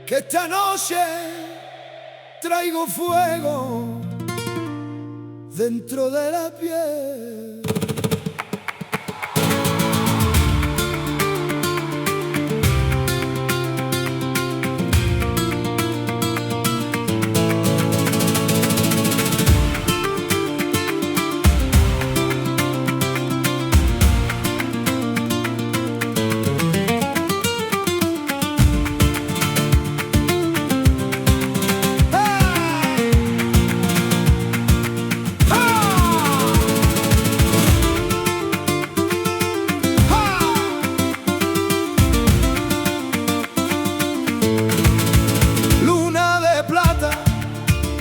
que esta noche traigo fuego dentro de la piel.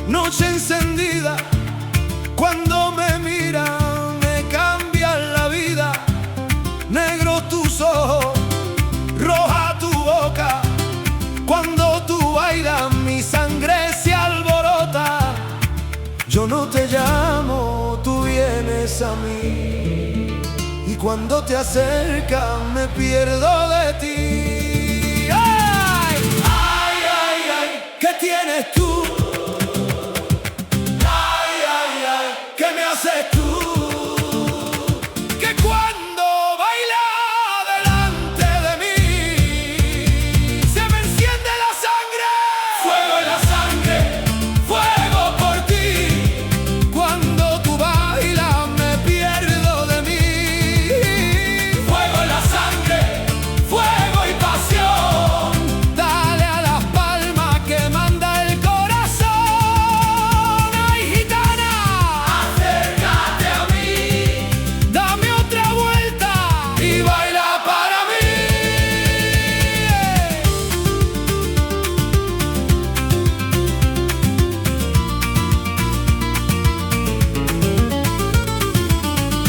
Noche encendida, cuando me miran me cambian la vida. Negro tus ojos, roja tu boca, cuando tú bailas mi sangre se alborota. Yo no te llamo, tú vienes a mí, y cuando te acercas me pierdo de ti. ¡Ay! ¡Ay, ay, ay! ¿Qué tienes tú? ¿Qué me haces tú? Que cuando bailas delante de mí se me enciende la sangre. Fuego en la sangre, fuego por ti. Cuando tú bailas me pierdo de mí. Fuego en la sangre, fuego y pasión. Dale a las palmas que manda el corazón. Ay, gitana,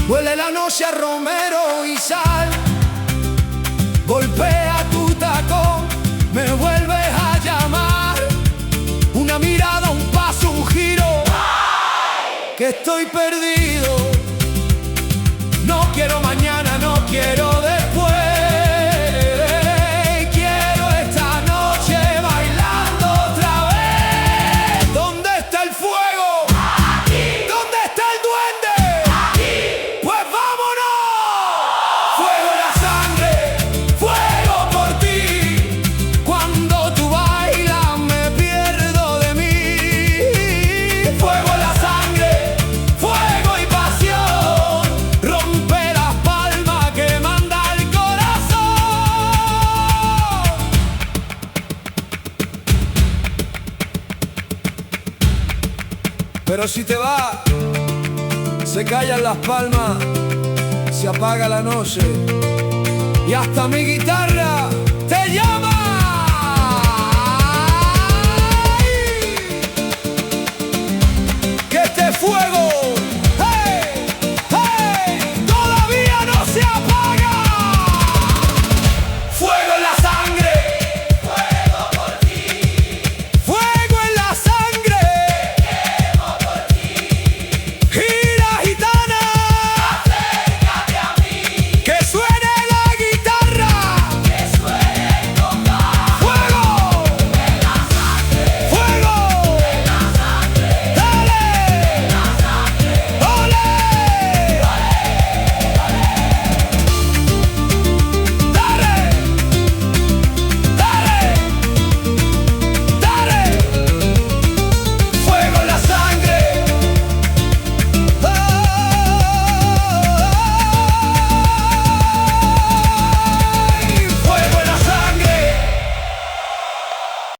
huele la noche a romero y sal, golpea tu tacón, me vuelves a llamar. Una mirada, un paso, un giro, que estoy perdido. No quiero mañana, no quiero después. Quiero esta noche bailando otra vez. ¿Dónde está el fuego? Aquí. ¿Dónde está el duende? Aquí. Pues vámonos. Fuego en la sangre, fuego por ti. Cuando tú bailas me pierdo de mí. Fuego en la sangre, fuego y pasión. Rompe las palmas que manda el corazón. Pero si te vas, se callan las palmas, se apaga la noche y hasta mi guitarra